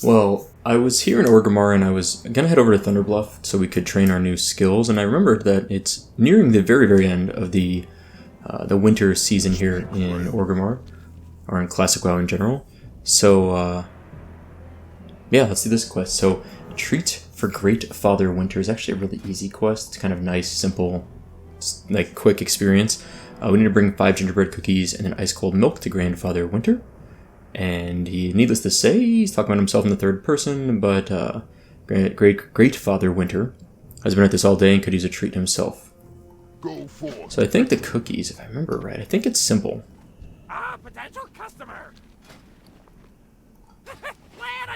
Well, I was here in Orgrimmar and I was gonna head over to Thunderbluff so we could train our new skills, and I remembered that it's nearing the very end of the winter season here in Orgrimmar, or in Classic WoW in general. So, yeah, let's do this quest. So, Treat for Great Father Winter is actually a really easy quest. It's kind of nice, simple, like quick experience. We need to bring 5 gingerbread cookies and then ice cold milk to Grandfather Winter. And he, needless to say, he's talking about himself in the third person, but Great Father Winter has been at this all day and could use a treat himself. So I think the cookies, if I remember right, I think it's simple. Potential customer.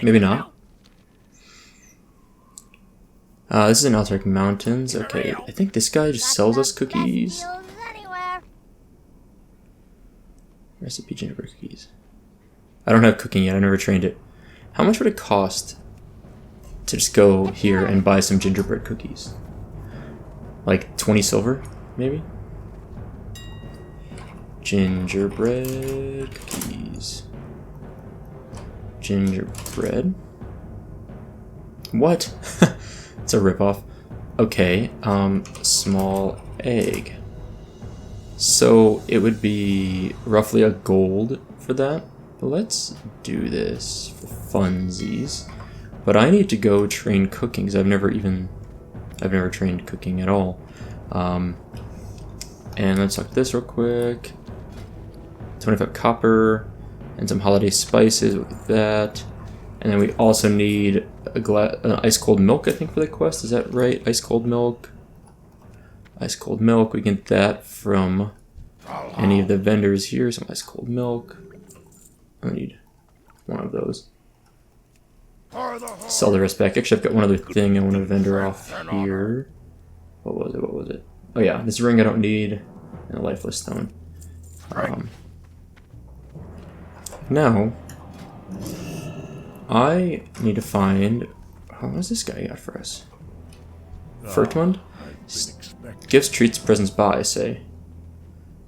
Maybe not. This is in Altark Mountains. Okay, I think this guy just sells us cookies. Recipe gingerbread cookies. I don't have cooking yet, I never trained it. How much would it cost to just go here and buy some gingerbread cookies? Like 20 silver, maybe? Gingerbread cookies. Gingerbread? What? It's a ripoff. Okay, small egg. So it would be roughly a gold for that. But let's do this for funsies. But I need to go train cooking because I've never trained cooking at all. And let's talk this real quick. 25 copper and some holiday spices with that. And then we also need ice cold milk, I think, for the quest. Is that right? Ice cold milk. Ice cold milk. We get that from any of the vendors here. Some ice cold milk. I need one of those. Sell the rest back. Actually, I've got one other thing I want to vendor off here. What was it? Oh yeah, this ring I don't need, and a lifeless stone. Now, I need to find... What was this guy got for us? Furtmund? Gifts, treats, presents, buy, I say.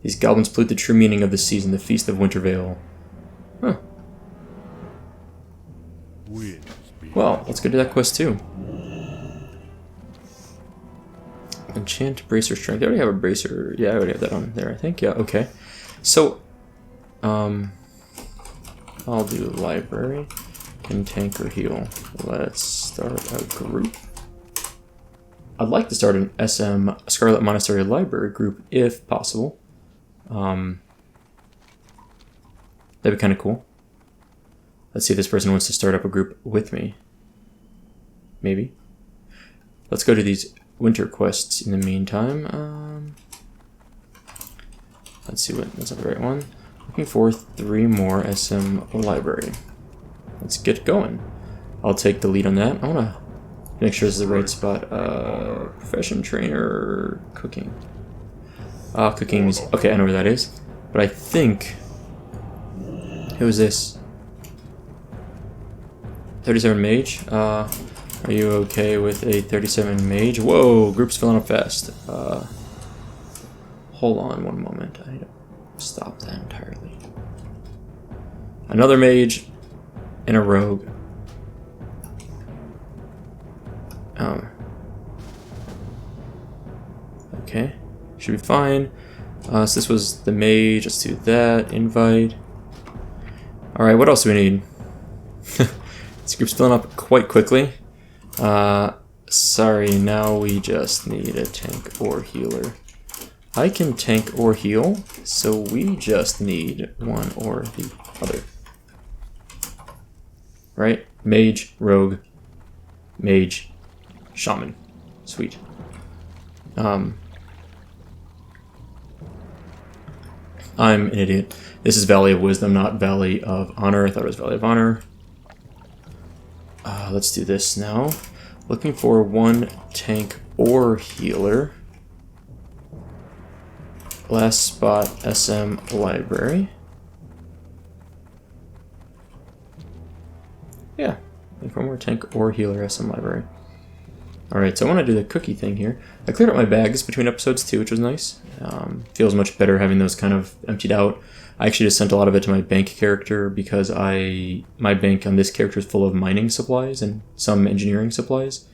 These goblins pollute the true meaning of the season, the Feast of Wintervale. Huh. Well, let's go do that quest too. Enchant Bracer Strength. I already have a Bracer. Yeah, I already have that on there, I think. Yeah, okay. So, I'll do Library. Can tank or heal. Let's start a group. I'd like to start an SM Scarlet Monastery Library group if possible. That'd be kind of cool. Let's see if this person wants to start up a group with me. Maybe. Let's go to these winter quests in the meantime. Let's see what's not the right one. Looking for 3 more SM Library. Let's get going. I'll take the lead on that. I want to make sure this is the right spot. Profession trainer, cooking. Cooking's... Okay, I know where that is. But I think... Who is this? 37 mage? Are you okay with a 37 mage? Whoa, group's filling up fast. Hold on one moment. I need to stop that entirely. Another mage and a rogue. Okay, should be fine. So this was the mage. Let's do that. Invite. Alright, what else do we need? This group's filling up quite quickly. Sorry, now we just need a tank or healer. I can tank or heal, so we just need one or the other. Right? Mage, rogue, mage, shaman. Sweet. I'm an idiot. This is Valley of Wisdom, not Valley of Honor. I thought it was Valley of Honor. Let's do this now. Looking for 1 tank or healer. Last spot, SM Library. Yeah, looking for more tank or healer, SM Library. Alright, so I want to do the cookie thing here. I cleared out my bags between episodes too, which was nice. Feels much better having those kind of emptied out. I actually just sent a lot of it to my bank character because my bank on this character is full of mining supplies and some engineering supplies.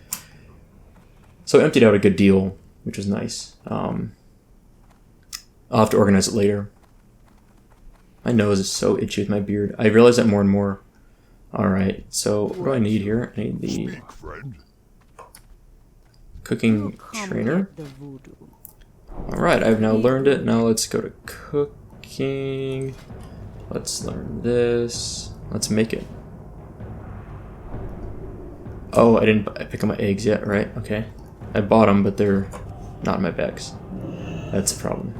So I emptied out a good deal, which was nice. I'll have to organize it later. My nose is so itchy with my beard. I realize that more and more. Alright, so what do I need here? I need the cooking trainer. Alright, I've now learned it. Now let's go to cooking. Let's learn this. Let's make it. Oh, I didn't pick up my eggs yet, right? Okay. I bought them, but they're not in my bags. That's a problem.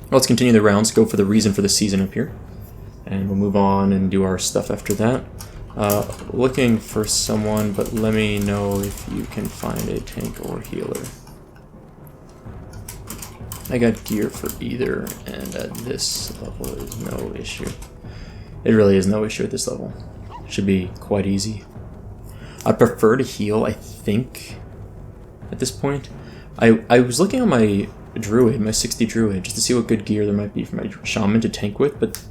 Let's continue the rounds, go for the reason for the season up here. And we'll move on and do our stuff after that. Looking for someone, but let me know if you can find a tank or healer. I got gear for either, and at this level is no issue. It really is no issue at this level. Should be quite easy. I prefer to heal, I think, at this point. I was looking at my druid, my 60 druid, just to see what good gear there might be for my shaman to tank with, but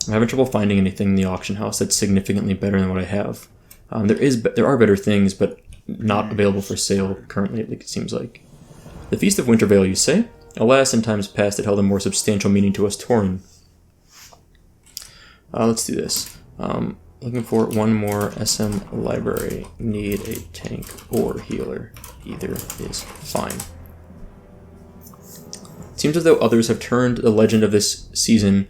I'm having trouble finding anything in the auction house that's significantly better than what I have. There are better things, but not available for sale currently, it seems like. The Feast of Wintervale, you say? Alas, in times past it held a more substantial meaning to us Tauren. Let's do this. Looking for one more SM library. Need a tank or healer. Either is fine. Seems as though others have turned the legend of this season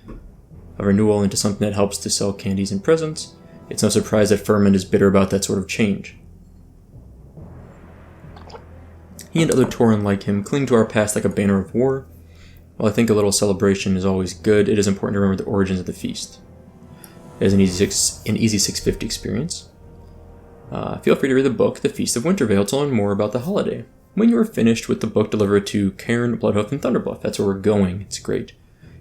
of renewal into something that helps to sell candies and presents. It's no surprise that Furman is bitter about that sort of change. He and other Tauren like him cling to our past like a banner of war. While I think a little celebration is always good, it is important to remember the origins of the feast. It is an easy 650 experience. Feel free to read the book, The Feast of Wintervale, to learn more about the holiday. When you are finished with the book, deliver it to Cairn, Bloodhoof, and Thunderbluff. That's where we're going. It's great.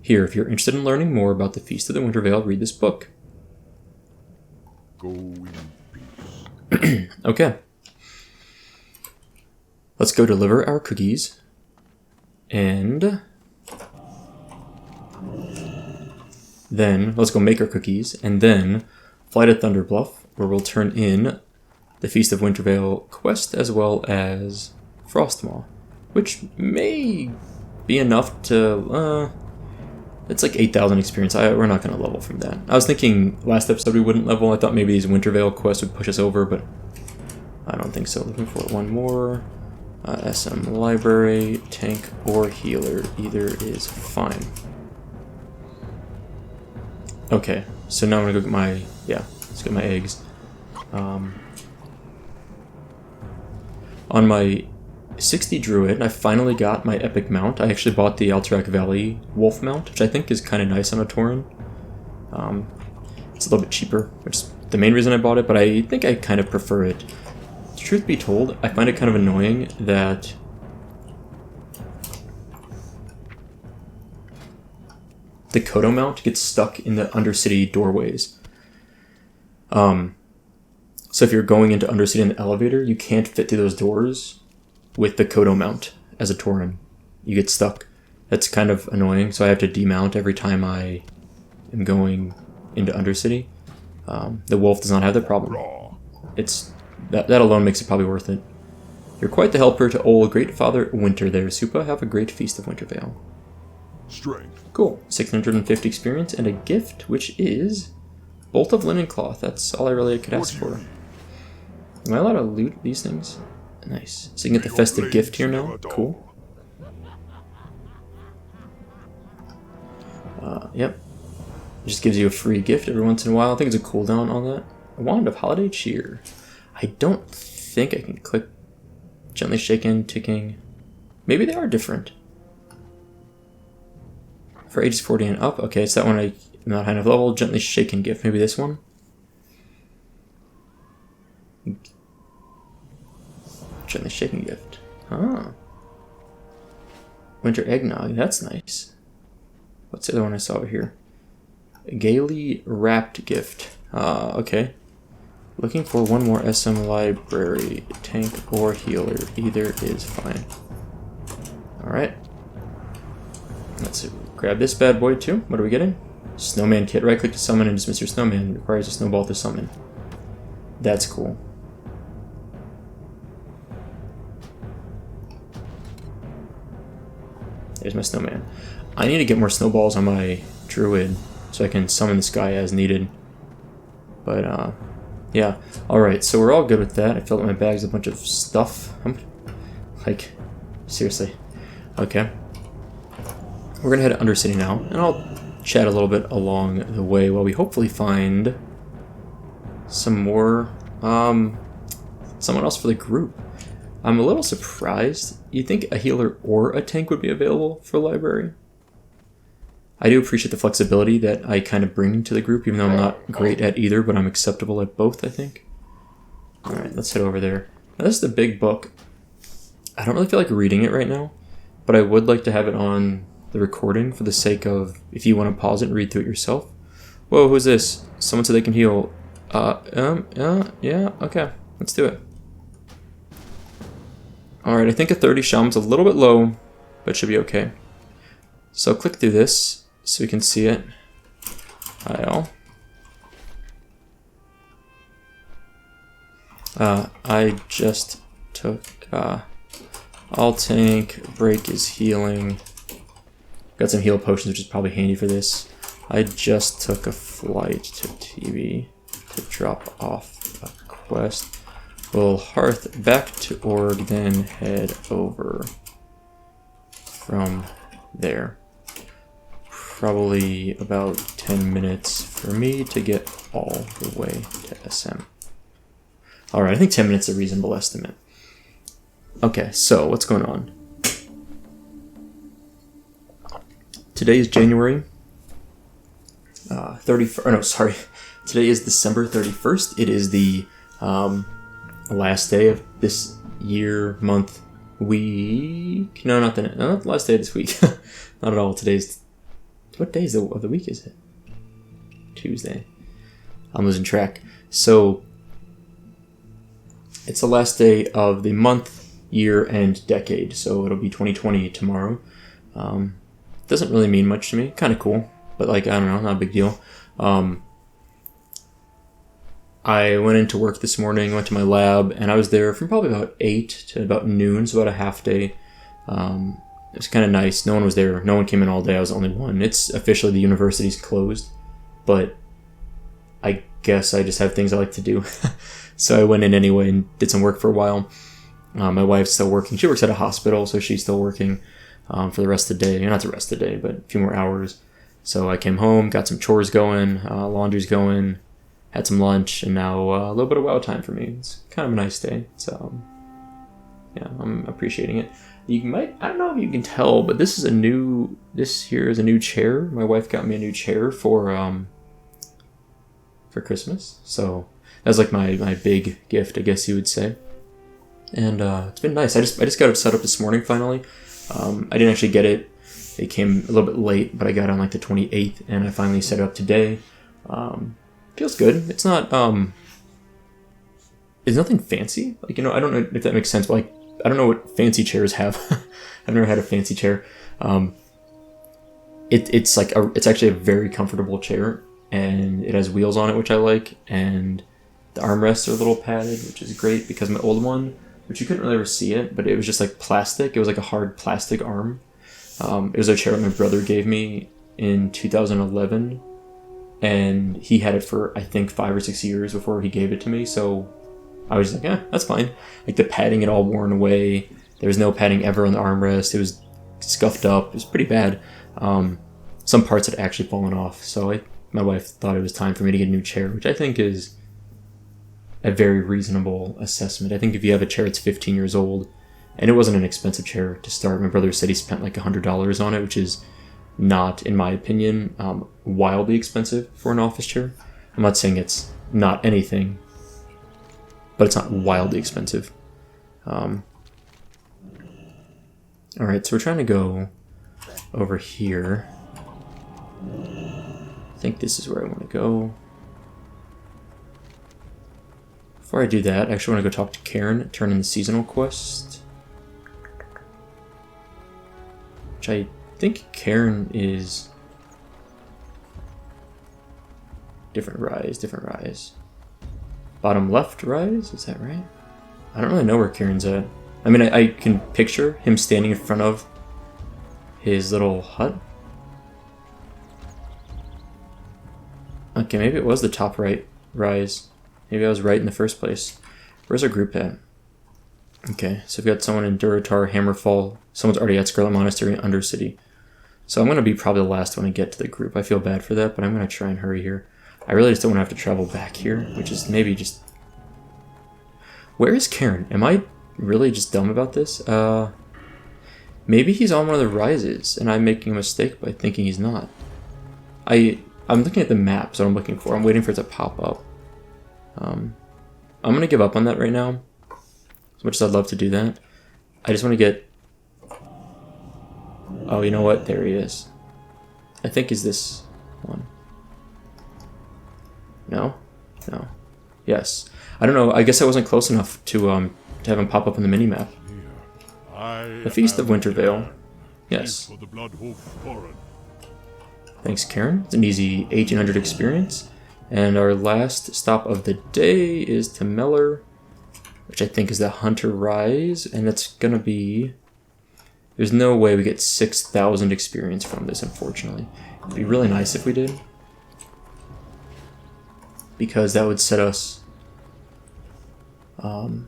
Here, if you're interested in learning more about the Feast of the Wintervale, read this book. Go in peace. Okay. Let's go deliver our cookies. And then, let's go make our cookies. And then, fly to Thunderbluff, where we'll turn in the Feast of Wintervale quest, as well as Frostmaw. Which may be enough to, it's like 8,000 experience. We're not going to level from that. I was thinking last episode we wouldn't level. I thought maybe these Wintervale quests would push us over, but I don't think so. Looking for one more. SM library, tank, or healer. Either is fine. Okay, so now I'm going to go get my, let's get my eggs. On my 60 druid, I finally got my epic mount. I actually bought the Alterac Valley wolf mount, which I think is kind of nice on a Tauren. It's a little bit cheaper, which is the main reason I bought it, but I think I kind of prefer it. Truth be told, I find it kind of annoying that the Kodo mount gets stuck in the Undercity doorways. So if you're going into Undercity in the elevator, you can't fit through those doors with the Kodo mount as a Tauren. You get stuck. That's kind of annoying, so I have to demount every time I am going into Undercity. The wolf does not have that problem. That alone makes it probably worth it. You're quite the helper to old Great Father Winter there, Soupa. Have a great Feast of Wintervale. Strength. Cool. 650 experience and a gift, which is Bolt of Linen Cloth. That's all I really could ask for. Am I allowed to loot these things? Nice. So you can get the festive gift here now. Cool. Yep. It just gives you a free gift every once in a while. I think it's a cooldown on that. A Wand of Holiday Cheer. I don't think I can click gently shaken, ticking. Maybe they are different. For ages 40 and up. Okay, it's that one I'm not high enough level. Gently shaken gift. Maybe this one? Gently shaken gift. Ah. Winter eggnog. That's nice. What's the other one I saw over here? A gaily wrapped gift. Okay. Looking for one more SM library, tank or healer. Either is fine. Alright. Let's grab this bad boy too. What are we getting? Snowman kit. Right click to summon and dismiss your snowman. Requires a snowball to summon. That's cool. There's my snowman. I need to get more snowballs on my druid so I can summon this guy as needed. But, yeah. Alright, so we're all good with that. I filled up my bags with a bunch of stuff. Like, seriously. Okay. We're gonna head to Undercity now, and I'll chat a little bit along the way while we hopefully find some more, someone else for the group. I'm a little surprised. You'd think a healer or a tank would be available for library. I do appreciate the flexibility that I kind of bring to the group, even though I'm not great at either, but I'm acceptable at both, I think. Alright, let's head over there. Now, this is the big book. I don't really feel like reading it right now, but I would like to have it on the recording for the sake of if you want to pause it and read through it yourself. Whoa, who's this? Someone said they can heal. Yeah, okay. Let's do it. Alright, I think a 30 Shaman's a little bit low, but should be okay. So click through this so we can see it. Hi all. I just took, all tank, break is healing. Got some heal potions, which is probably handy for this. I just took a flight to TV to drop off a quest. We'll hearth back to Org, then head over from there. Probably about 10 minutes for me to get all the way to SM. Alright, I think 10 minutes is a reasonable estimate. Okay, so what's going on? Today is January 31st. Oh, no, sorry. Today is December 31st. It is the last day of this year, month, week. No, not the last day of this week. Not at all. Today's. What day of the week is it? Tuesday. I'm losing track. So, it's the last day of the month, year, and decade. So it'll be 2020 tomorrow. Doesn't really mean much to me. Kind of cool, but like I don't know, not a big deal. I went into work this morning, went to my lab, and I was there from probably about 8 to about noon, so about a half day. It was kind of nice. No one was there. No one came in all day. I was the only one. It's officially the university's closed, but I guess I just have things I like to do. So I went in anyway and did some work for a while. My wife's still working. She works at a hospital, so she's still working for the rest of the day. Not the rest of the day, but a few more hours. So I came home, got some chores going, laundry's going, had some lunch, and now a little bit of WoW time for me. It's kind of a nice day. So yeah, I'm appreciating it. You might, I don't know if you can tell, but this here is a new chair. My wife got me a new chair for Christmas. So that's like my big gift, I guess you would say. And it's been nice. I just got it set up this morning finally. I didn't actually get it. It came a little bit late, but I got it on like the 28th, and I finally set it up today. Feels good. It's not it's nothing fancy. Like, you know, I don't know if that makes sense, but like I don't know what fancy chairs have. I've never had a fancy chair. It's actually a very comfortable chair, and it has wheels on it, which I like, and the armrests are a little padded, which is great because my old one, which you couldn't really ever see it, but it was just like plastic. It was like a hard plastic arm. It was a chair that my brother gave me in 2011, and he had it for I think 5 or 6 years before he gave it to me. So I was like, that's fine. Like the padding had all worn away. There was no padding ever on the armrest. It was scuffed up. It was pretty bad. Some parts had actually fallen off. So my wife thought it was time for me to get a new chair, which I think is a very reasonable assessment. I think if you have a chair that's 15 years old, and it wasn't an expensive chair to start. My brother said he spent like $100 on it, which is not, in my opinion, wildly expensive for an office chair. I'm not saying it's not anything, but it's not wildly expensive. Alright, so we're trying to go over here. I think this is where I want to go. Before I do that, I actually want to go talk to Karen, turn in the seasonal quest. Which I think Karen is... Different rise. Bottom left rise? Is that right? I don't really know where Karen's at. I mean, I can picture him standing in front of his little hut. Okay, maybe it was the top right rise. Maybe I was right in the first place. Where's our group at? Okay, so we've got someone in Duratar, Hammerfall. Someone's already at Scarlet Monastery and Undercity. So I'm going to be probably the last one to get to the group. I feel bad for that, but I'm going to try and hurry here. I really just don't want to have to travel back here, which is maybe just... Where is Karen? Am I really just dumb about this? Maybe he's on one of the rises, and I'm making a mistake by thinking he's not. I'm looking at the map, so I'm looking for. I'm waiting for it to pop up. I'm going to give up on that right now. As much as I'd love to do that. I just want to get... Oh, you know what? There he is. I think is this one. No? No. Yes. I don't know. I guess I wasn't close enough to have him pop up on the minimap. The Feast of Wintervale. Yes. Thanks, Karen. It's an easy 1800 experience. And our last stop of the day is to Meller, which I think is the Hunter Rise. And that's going to be... There's no way we get 6,000 experience from this, unfortunately. It'd be really nice if we did. Because that would set us... that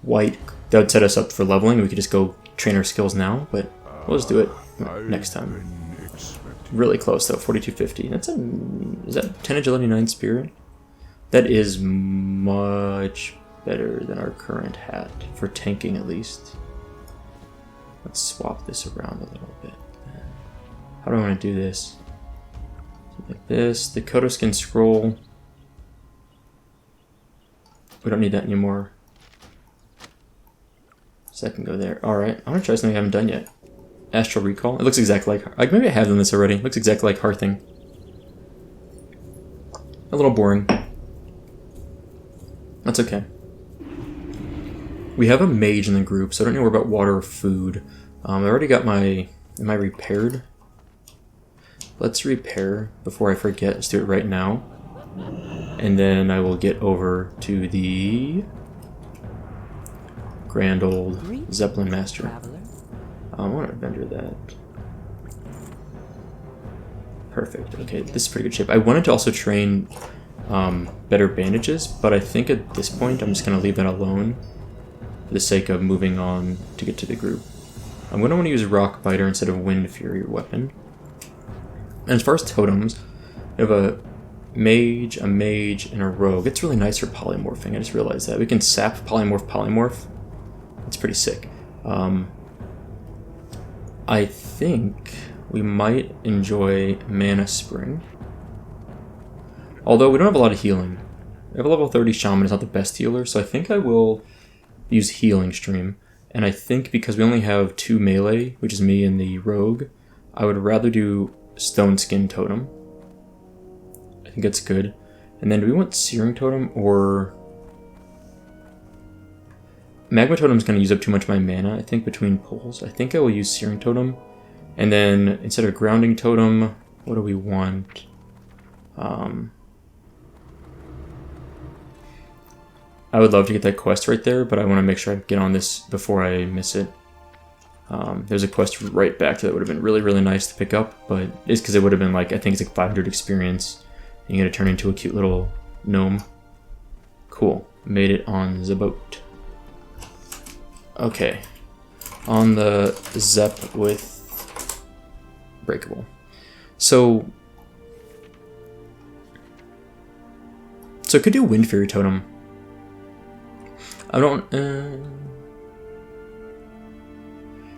would set us up for leveling. We could just go train our skills now, but we'll just do it next time. Really close though, 4250. That's a... Is that 10-11-9 spirit? That is much better than our current hat, for tanking at least. Let's swap this around a little bit. How do I want to do this? Something like this. The Kodo Skin Scroll. We don't need that anymore. So that can go there. Alright, I want to try something I haven't done yet. Astral Recall. It looks exactly like... Maybe I have done this already. It looks exactly like Hearthing. A little boring. That's okay. We have a mage in the group, so I don't need to worry about water or food. I already got my... Am I repaired? Let's repair before I forget. Let's do it right now. And then I will get over to the... Grand old Zeppelin Master. I want to vendor that. Perfect. Okay, this is pretty good shape. I wanted to also train better bandages, but I think at this point I'm just going to leave that alone for the sake of moving on to get to the group. I'm going to want to use Rock Biter instead of Wind Fury weapon. And as far as totems, we have a mage, and a rogue. It's really nice for polymorphing. I just realized that. We can sap polymorph. It's pretty sick. I think we might enjoy Mana Spring. Although we don't have a lot of healing. We have a level 30 Shaman, is not the best healer, so I think I will use Healing Stream. And I think because we only have 2 melee, which is me and the rogue, I would rather do Stone Skin Totem. I think that's good. And then do we want Searing Totem or... Magma Totem is going to use up too much of my mana, I think, between pulls. I think I will use Searing Totem. And then, instead of Grounding Totem, what do we want? I would love to get that quest right there, but I want to make sure I get on this before I miss it. There's a quest right back that would have been really, really nice to pick up, but it's because it would have been like, I think it's like 500 experience. And you gotta turn into a cute little gnome. Cool. Made it on the boat. Okay. On the Zep with Breakable. So I could do Wind Fury Totem. I don't...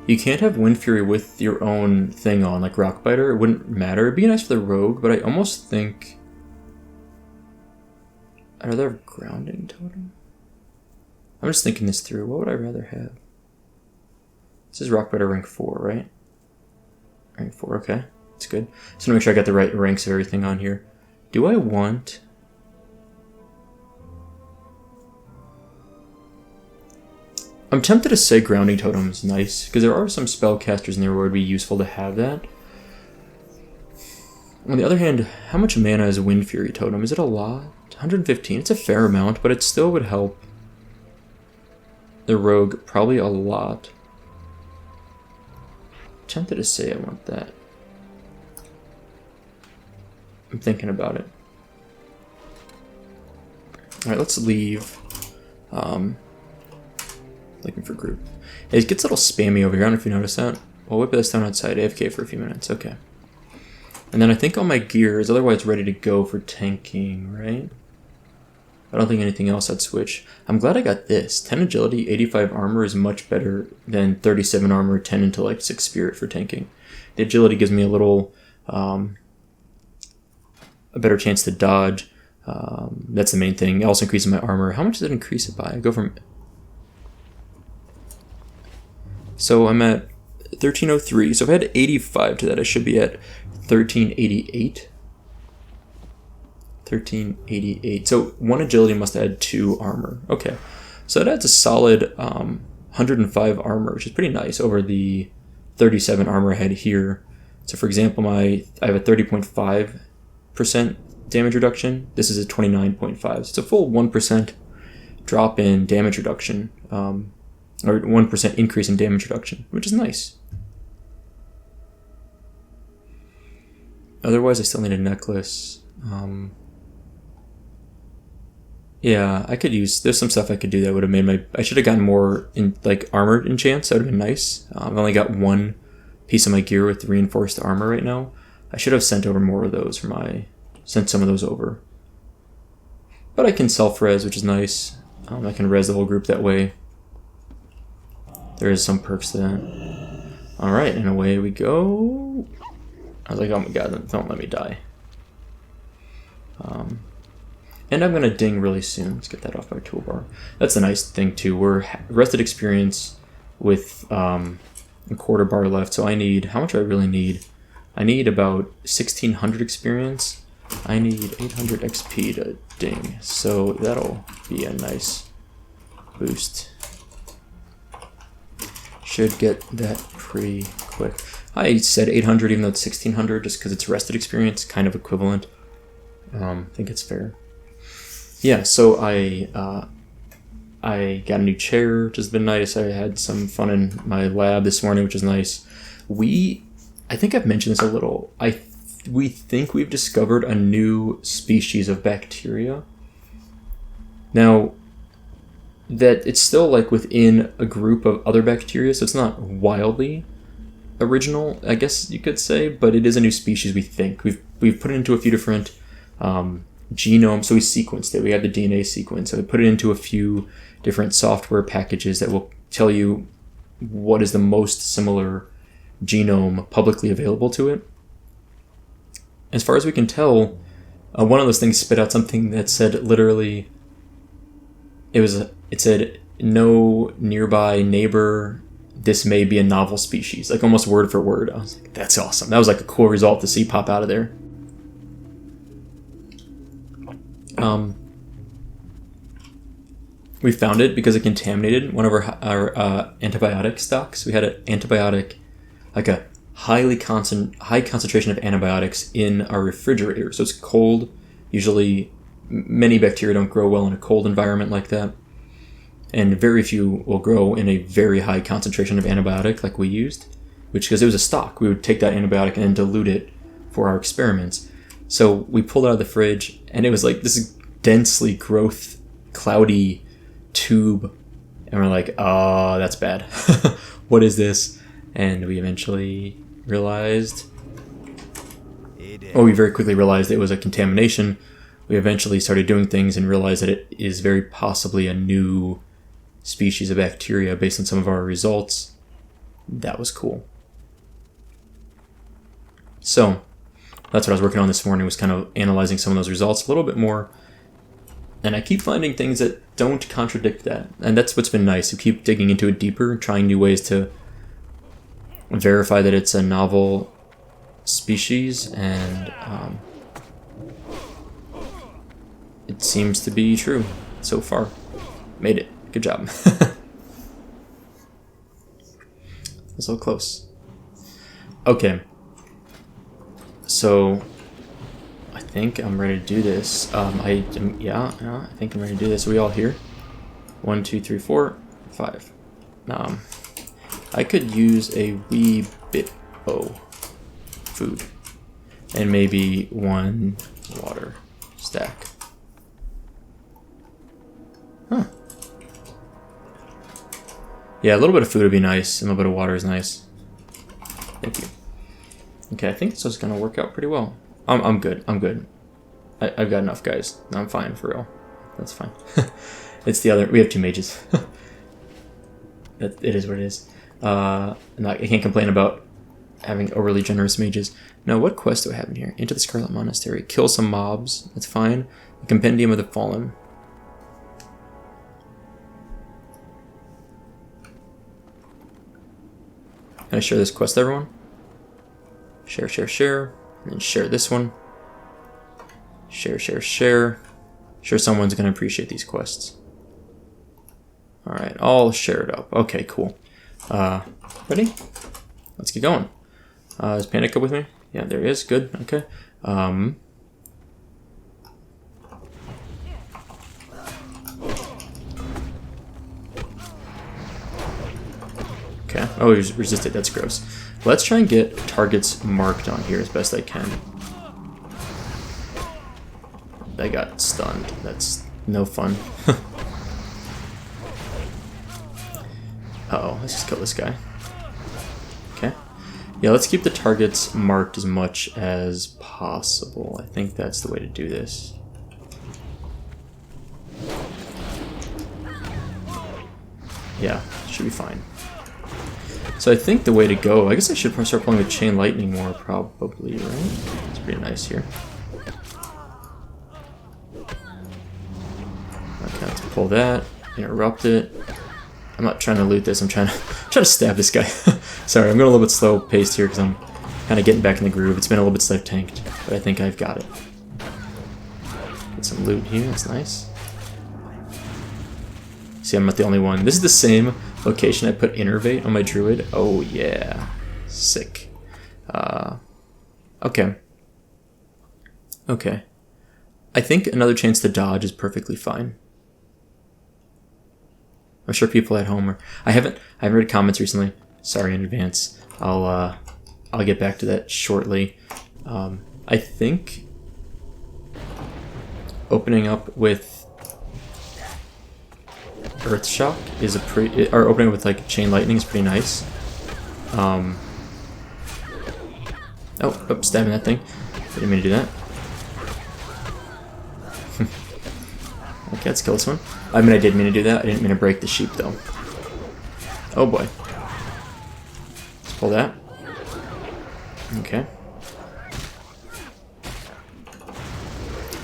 You can't have Wind Fury with your own thing on, like Rock Biter. It wouldn't matter. It'd be nice for the rogue, but I almost think... I'd rather have Grounding Totem. I'm just thinking this through. What would I rather have? This is Rock Biter rank 4, right? Rank 4, okay. That's good. Just want to make sure I got the right ranks of everything on here. Do I want... I'm tempted to say grounding totem is nice, because there are some spellcasters in there where it would be useful to have that. On the other hand, how much mana is Wind Fury totem? Is it a lot? 115? It's a fair amount, but it still would help the rogue probably a lot. Tempted to say I want that. I'm thinking about it. Alright, let's leave. Looking for group. It gets a little spammy over here. I don't know if you noticed that. I'll whip this down outside AFK for a few minutes. Okay. And then I think all my gear is otherwise ready to go for tanking, right? I don't think anything else I'd switch. I'm glad I got this. 10 agility, 85 armor is much better than 37 armor, 10 intellect, 6 spirit for tanking. The agility gives me a little, a better chance to dodge. That's the main thing. It also increases my armor. How much does it increase it by? I go from... So I'm at 1303. So if I had 85 to that, I should be at 1388. 1388. So 1 agility must add 2 armor. Okay. So that adds a solid 105 armor, which is pretty nice over the 37 armor I had here. So for example, I have a 30.5% damage reduction. This is a 29.5. So it's a full 1% drop in damage reduction, or 1% increase in damage reduction, which is nice. Otherwise, I still need a necklace. Yeah, I could use... There's some stuff I could do that would have made my... I should have gotten more in like armored enchants. That would have been nice. I've only got 1 piece of my gear with reinforced armor right now. I should have sent over more of those for my... Sent some of those over. But I can self-res, which is nice. I can res the whole group that way. There is some perks to that. Alright, and away we go. I was like, oh my god, don't let me die. And I'm going to ding really soon. Let's get that off my toolbar. That's the nice thing too. We're rested experience with a quarter bar left. So I need, how much do I really need? I need about 1600 experience. I need 800 XP to ding. So that'll be a nice boost. Should get that pretty quick. I said 800 even though it's 1600 just because it's rested experience, kind of equivalent. I think it's fair. Yeah, so I got a new chair, which has been nice. I had some fun in my lab this morning, which is nice. I think I've mentioned this a little. We think we've discovered a new species of bacteria. Now, that it's still like within a group of other bacteria, so it's not wildly original, I guess you could say, but it is a new species. We think we've put it into a few different genomes, so we sequenced it. We had the DNA sequence, so we put it into a few different software packages that will tell you what is the most similar genome publicly available to it. As far as we can tell, one of those things spit out something that said literally, it said, no nearby neighbor, this may be a novel species, like almost word for word. I was like, that's awesome. That was like a cool result to see pop out of there. We found it because it contaminated one of our antibiotic stocks. We had an antibiotic, like a high concentration of antibiotics in our refrigerator. So it's cold. Usually many bacteria don't grow well in a cold environment like that. And very few will grow in a very high concentration of antibiotic like we used, which because it was a stock. We would take that antibiotic and then dilute it for our experiments. So we pulled it out of the fridge and it was like this densely growth, cloudy tube. And we're like, oh, that's bad. What is this? And we eventually realized, we very quickly realized it was a contamination. We eventually started doing things and realized that it is very possibly a new species of bacteria based on some of our results. That was cool. So that's what I was working on this morning, was kind of analyzing some of those results a little bit more. And I keep finding things that don't contradict that. And that's what's been nice. We keep digging into it deeper, trying new ways to verify that it's a novel species, and it seems to be true so far. Made it. Good job. So close. Okay. So I think I'm ready to do this. Yeah, I think I'm ready to do this. Are we all here? 1, 2, 3, 4, 5. I could use a wee bit of food and maybe 1 water stack. Huh. Yeah, a little bit of food would be nice, and a little bit of water is nice. Thank you. Okay, I think this is gonna work out pretty well. I'm good. I'm good. I've got enough, guys. I'm fine for real. That's fine. It's the other. We have 2 mages. It is what it is. I can't complain about having overly generous mages. Now, what quest do I have in here? Into the Scarlet Monastery. Kill some mobs. That's fine. The Compendium of the Fallen. Can I share this quest, everyone? Share, share, share. And then share this one. Share, share, share. Sure, someone's going to appreciate these quests. Alright, I'll share it up. Okay, cool. Ready? Let's get going. Is Panic up with me? Yeah, there he is. Good. Okay. Okay. Oh, he's resisted. That's gross. Let's try and get targets marked on here as best I can. They got stunned. That's no fun. Uh-oh, let's just kill this guy. Okay. Yeah, let's keep the targets marked as much as possible. I think that's the way to do this. Yeah, should be fine. So I think the way to go, I guess I should start playing with Chain Lightning more, probably, right? It's pretty nice here. Okay, let's pull that, interrupt it. I'm not trying to loot this, I'm trying to stab this guy. Sorry, I'm going a little bit slow paced here because I'm kind of getting back in the groove. It's been a little bit slow tanked, but I think I've got it. Get some loot here, that's nice. See, I'm not the only one. This is the same location I put Innervate on my druid. Oh yeah, sick. Okay. Okay. I think another chance to dodge is perfectly fine. I'm sure people at home are. I haven't read comments recently. Sorry in advance. I'll get back to that shortly. I think opening up with Earthshock is or opening up with like Chain Lightning is pretty nice. Oh, stabbing that thing. Didn't mean to do that. Okay, let's kill this one. I mean, I did mean to do that. I didn't mean to break the sheep, though. Oh, boy. Let's pull that. Okay.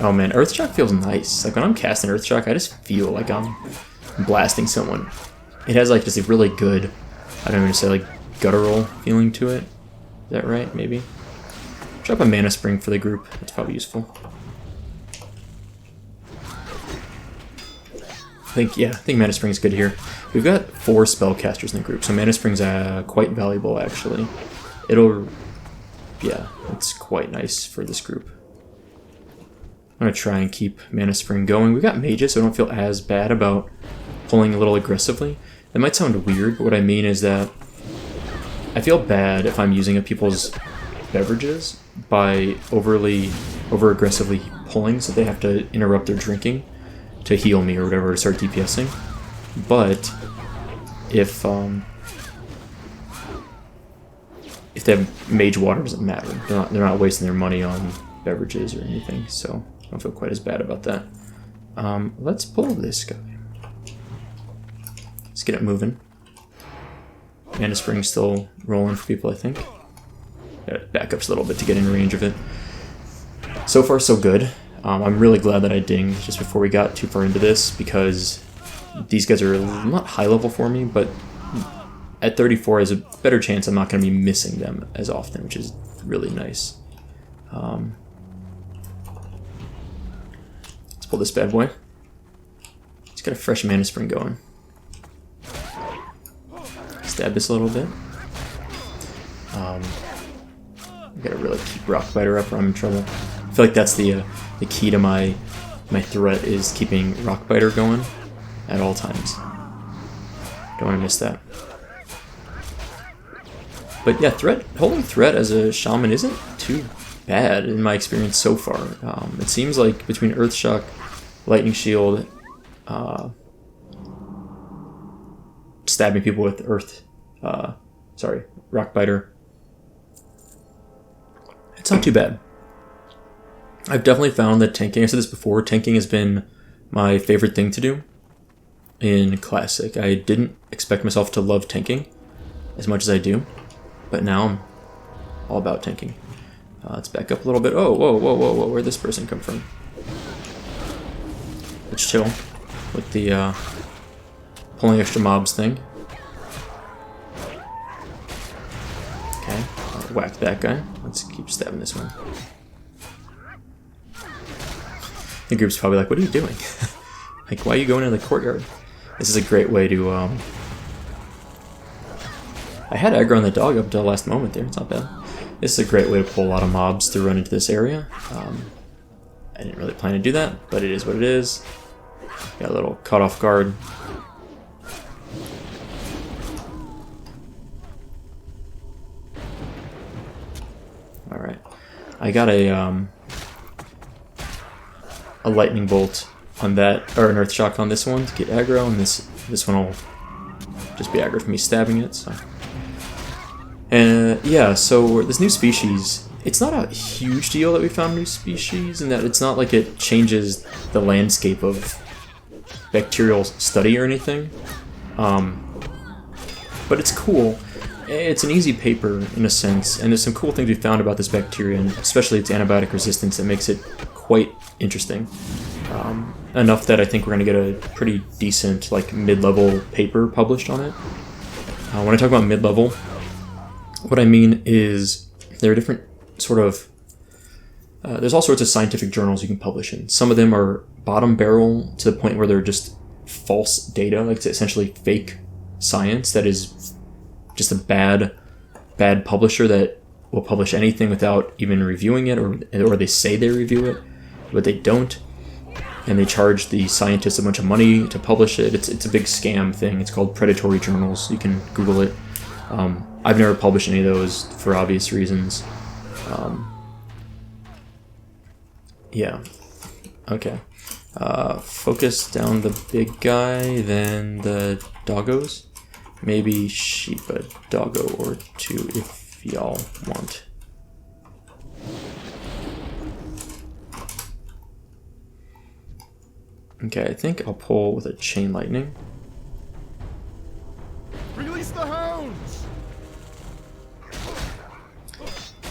Oh, man. Earthshock feels nice. Like, when I'm casting Earthshock, I just feel like I'm blasting someone. It has, like, just a really good, I don't even say, like, guttural feeling to it. Is that right? Maybe? Drop a Mana Spring for the group. That's probably useful. I think Mana Spring is good here. We've got 4 spellcasters in the group, so Mana Spring's quite valuable, actually. Yeah, it's quite nice for this group. I'm going to try and keep Mana Spring going. We've got mages, so I don't feel as bad about pulling a little aggressively. That might sound weird, but what I mean is that I feel bad if I'm using up people's beverages by over-aggressively pulling, so they have to interrupt their drinking to heal me or whatever, to start DPSing. But if they have mage water, it doesn't matter. They're not wasting their money on beverages or anything, so I don't feel quite as bad about that. Let's pull this guy. Let's get it moving. Mana Spring's still rolling for people, I think. Gotta back up just a little bit to get in range of it. So far, so good. I'm really glad that I dinged just before we got too far into this, because these guys are not high level for me, but at 34 there's a better chance I'm not going to be missing them as often, which is really nice. Let's pull this bad boy. Let's get a fresh Mana Spring going. Stab this a little bit. I gotta really keep Rockbiter up or I'm in trouble. I feel like that's the key to my threat is keeping Rockbiter going at all times. Don't want to miss that. But yeah, holding threat as a shaman isn't too bad in my experience so far. It seems like between Earthshock, Lightning Shield, stabbing people with Rockbiter, it's not too bad. I've definitely found that tanking, I said this before, tanking has been my favorite thing to do in Classic. I didn't expect myself to love tanking as much as I do, but now I'm all about tanking. Let's back up a little bit. Oh, whoa, where'd this person come from? Let's chill with the pulling extra mobs thing. Okay, I'll whack that guy. Let's keep stabbing this one. The group's probably like, what are you doing? Like, why are you going into the courtyard? This is a great way to, I had aggro on the dog up until the last moment there, it's not bad. This is a great way to pull a lot of mobs to run into this area. I didn't really plan to do that, but it is what it is. Got a little caught off guard. Alright. I got a lightning bolt on that, or an earth shock on this one to get aggro, and this one will just be aggro for me stabbing it. So, and yeah, so this new species, it's not a huge deal that we found a new species, and that it's not like it changes the landscape of bacterial study or anything. But it's cool. It's an easy paper in a sense, and there's some cool things we found about this bacteria, and especially its antibiotic resistance that makes it quite interesting. Enough that I think we're going to get a pretty decent, like, mid-level paper published on it. When I talk about mid-level, what I mean is there are different sort of... there's all sorts of scientific journals you can publish in. Some of them are bottom barrel to the point where they're just false data, like it's essentially fake science that is just a bad publisher that will publish anything without even reviewing it, or they say they review it, but they don't. And they charge the scientists a bunch of money to publish it. It's a big scam thing. It's called predatory journals. You can Google it. I've never published any of those for obvious reasons. Yeah. Okay. Focus down the big guy, then the doggos. Maybe sheep a doggo or two if y'all want. Okay, I think I'll pull with a chain lightning. Release the hounds!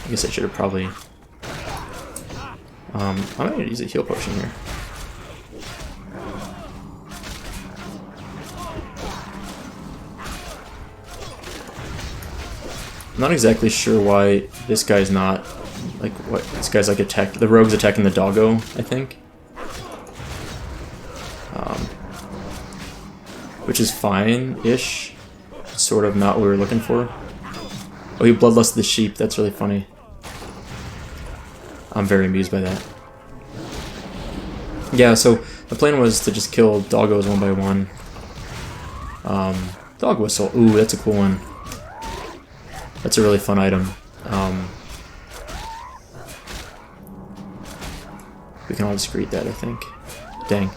I guess I should have probably... I might use a heal potion here. I'm not exactly sure why this guy's not... Like, what? This guy's like the rogue's attacking the doggo, I think. Which is fine-ish. Sort of not what we were looking for. Oh, he bloodlusted the sheep. That's really funny. I'm very amused by that. Yeah, so the plan was to just kill doggos one by one. Dog whistle. Ooh, that's a cool one. That's a really fun item. We can all just greet that, I think. Dang.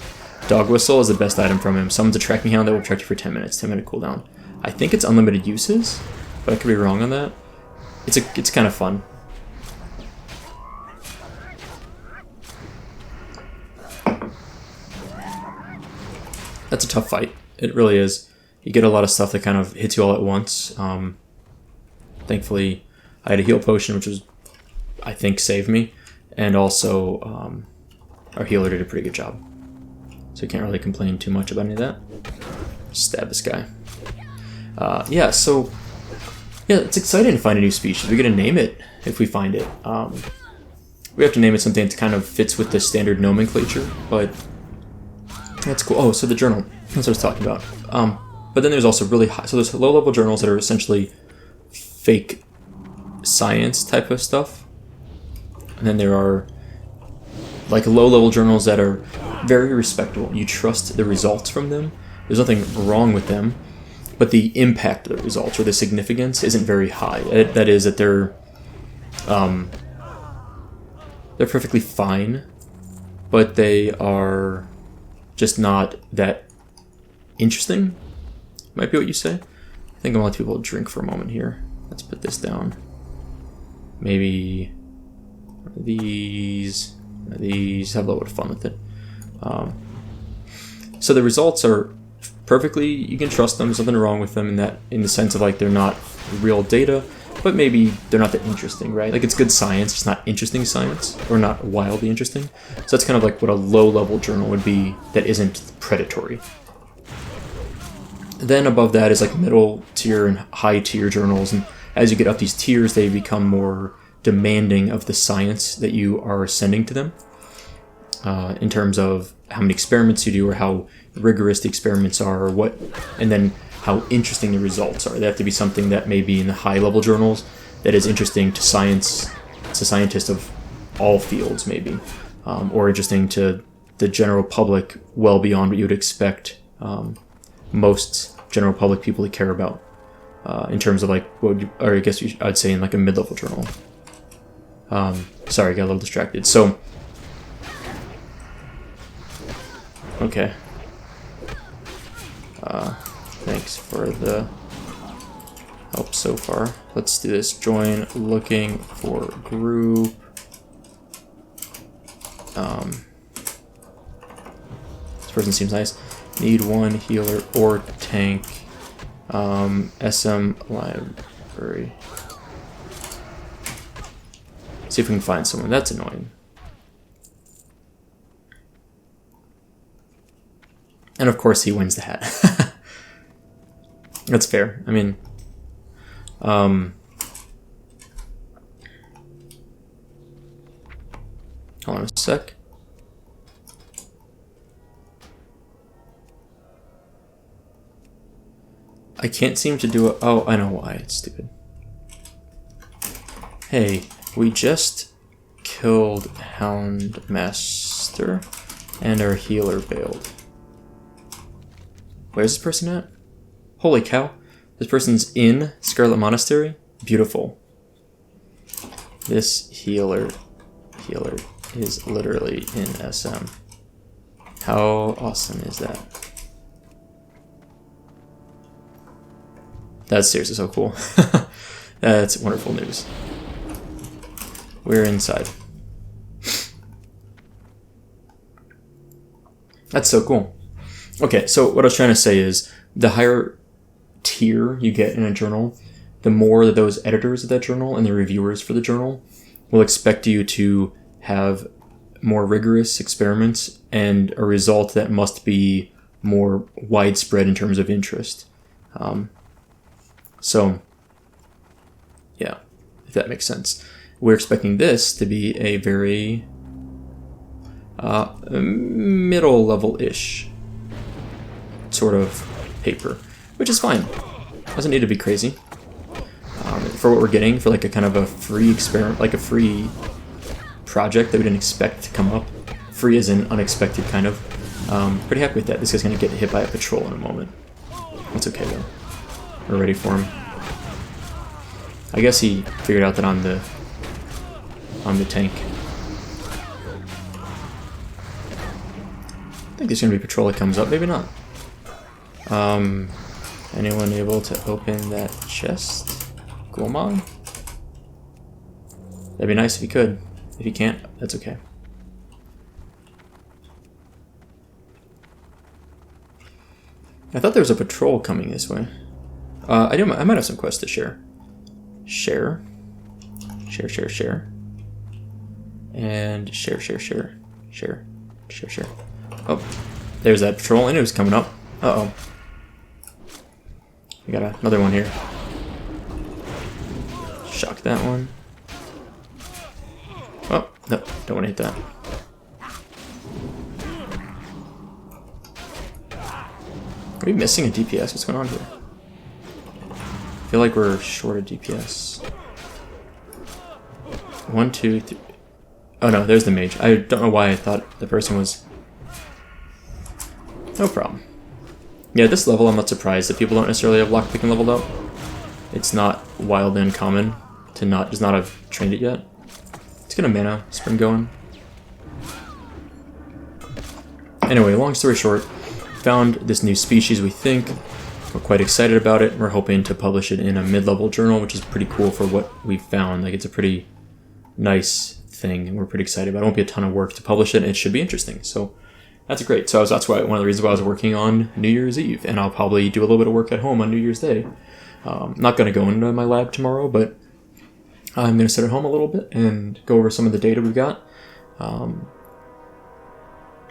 Dog whistle is the best item from him. Summons a tracking hound that will track you for 10 minutes. 10-minute cooldown. I think it's unlimited uses, but I could be wrong on that. It's kind of fun. That's a tough fight. It really is. You get a lot of stuff that kind of hits you all at once. Thankfully, I had a heal potion, which was, I think, saved me. And also, our healer did a pretty good job. So you can't really complain too much about any of that. Stab this guy. Yeah, so... Yeah, it's exciting to find a new species. We're going to name it if we find it. We have to name it something that kind of fits with the standard nomenclature, but... That's cool. Oh, so the journal. That's what I was talking about. But then there's also really high... So there's low-level journals that are essentially fake science type of stuff. And then there are like low-level journals that are very respectable. You trust the results from them. There's nothing wrong with them, but the impact of the results or the significance isn't very high. That is that they're perfectly fine, but they are just not that interesting, might be what you say. I think I'm gonna let people drink for a moment here. Let's put this down. Maybe these have a little bit of fun with it. So the results are perfectly, you can trust them. There's nothing wrong with them in the sense of like they're not real data, but maybe they're not that interesting, right? Like it's good science, just not interesting science, or not wildly interesting. So that's kind of like what a low-level journal would be that isn't predatory. Then above that is like middle tier and high tier journals, and as you get up these tiers, they become more demanding of the science that you are sending to them, in terms of how many experiments you do, or how rigorous the experiments are, or what, and then how interesting the results are. They have to be something that may be in the high-level journals that is interesting to science, to scientists of all fields, maybe, or interesting to the general public, well beyond what you would expect most general public people to care about, in terms of like, or I guess I'd say in like a mid-level journal. Sorry, I got a little distracted. So, okay. Thanks for the help so far. Let's do this. Join looking for group. This person seems nice. Need one healer or tank. SM library. See if we can find someone. That's annoying. And of course he wins the hat. That's fair. I mean, hold on a sec. I can't seem to do it. Oh, I know why. It's stupid. Hey, we just killed Houndmaster and our healer bailed. Where's this person at? Holy cow. This person's in Scarlet Monastery? Beautiful. This healer is literally in SM. How awesome is that? That's seriously so cool. That's wonderful news. We're inside. That's so cool. Okay, so what I was trying to say is the higher tier you get in a journal, the more that those editors of that journal and the reviewers for the journal will expect you to have more rigorous experiments and a result that must be more widespread in terms of interest. So, yeah, if that makes sense. We're expecting this to be a very middle level-ish sort of paper, which is fine. Doesn't need to be crazy. For what we're getting, for like a kind of a free experiment, like a free project that we didn't expect to come up. Free as in unexpected, kind of. Pretty happy with that. This guy's gonna get hit by a patrol in a moment. That's okay though. We're ready for him. I guess he figured out that I'm the tank. I think there's gonna be a patrol that comes up, maybe not. Anyone able to open that chest? Gulmon? That'd be nice if you could. If you can't, that's okay. I thought there was a patrol coming this way. I might have some quests to share. Share. And share. Oh, there's that patrol. I knew it was coming up. Uh-oh. We got another one here. Shock that one. Oh, no, don't want to hit that. Are we missing a DPS? What's going on here? I feel like we're short of DPS. 1, 2, 3. Oh no, there's the mage. I don't know why I thought the person was... No problem. Yeah, this level I'm not surprised that people don't necessarily have lockpicking leveled up. It's not wildly uncommon to just not have trained it yet. Let's get a mana spring going. Anyway, long story short, found this new species we think. We're quite excited about it. We're hoping to publish it in a mid-level journal, which is pretty cool for what we've found. Like, it's a pretty nice thing, and we're pretty excited about it. It won't be a ton of work to publish it, and it should be interesting. So that's great. So that's why one of the reasons why I was working on New Year's Eve, and I'll probably do a little bit of work at home on New Year's Day. I'm not going to go into my lab tomorrow, but I'm going to sit at home a little bit and go over some of the data we've got.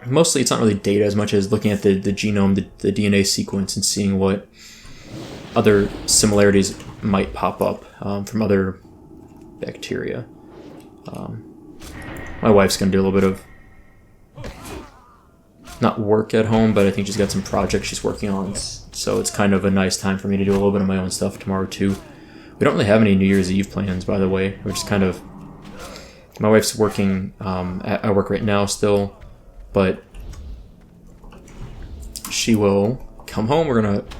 Mostly it's not really data as much as looking at the genome, the DNA sequence, and seeing what other similarities might pop up from other bacteria. My wife's going to do a little bit of, not work at home, but I think she's got some projects she's working on. So it's kind of a nice time for me to do a little bit of my own stuff tomorrow too. We don't really have any New Year's Eve plans, by the way, which is kind of... My wife's working at work right now still, but she will come home. We're going to...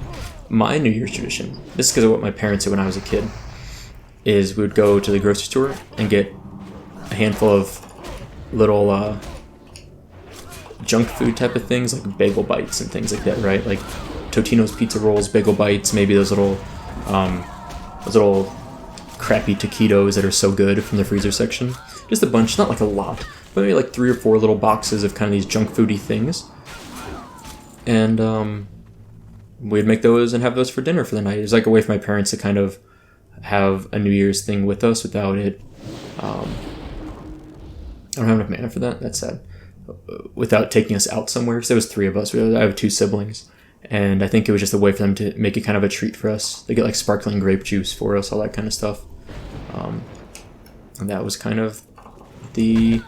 My New Year's tradition, this is because of what my parents did when I was a kid, is we would go to the grocery store and get a handful of little junk food type of things, like bagel bites and things like that, right? Like Totino's pizza rolls, bagel bites, maybe those little crappy taquitos that are so good from the freezer section. Just a bunch, not like a lot, but maybe like 3 or 4 little boxes of kind of these junk foody things. And we'd make those and have those for dinner for the night. It was like a way for my parents to kind of have a New Year's thing with us without it. I don't have enough mana for that. That's sad. Without taking us out somewhere. So there was 3 of us. I have 2 siblings. And I think it was just a way for them to make it kind of a treat for us. They get like sparkling grape juice for us, all that kind of stuff. And that was kind of the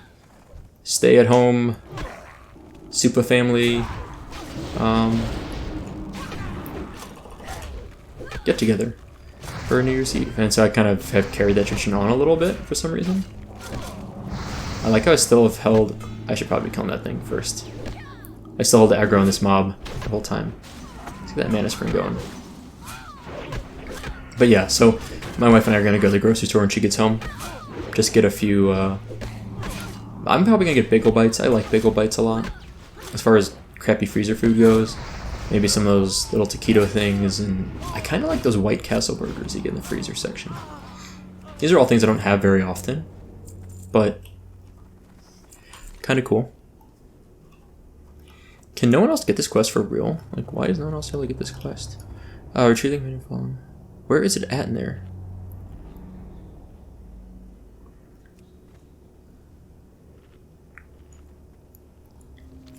stay-at-home Soupa family get-together for New Year's Eve. And so I kind of have carried that tradition on a little bit for some reason. I like how I still have held... I should probably kill that thing first. I still hold aggro on this mob the whole time. Let's get that mana spring going. But yeah, so my wife and I are going to go to the grocery store when she gets home. Just get a few... I'm probably going to get bagel bites. I like bagel bites a lot. As far as crappy freezer food goes. Maybe some of those little taquito things. And I kind of like those White Castle burgers you get in the freezer section. These are all things I don't have very often. But kind of cool. Can no one else get this quest for real? Like, why does no one else able to get this quest? Retrieving Community Fallen. Where is it at in there?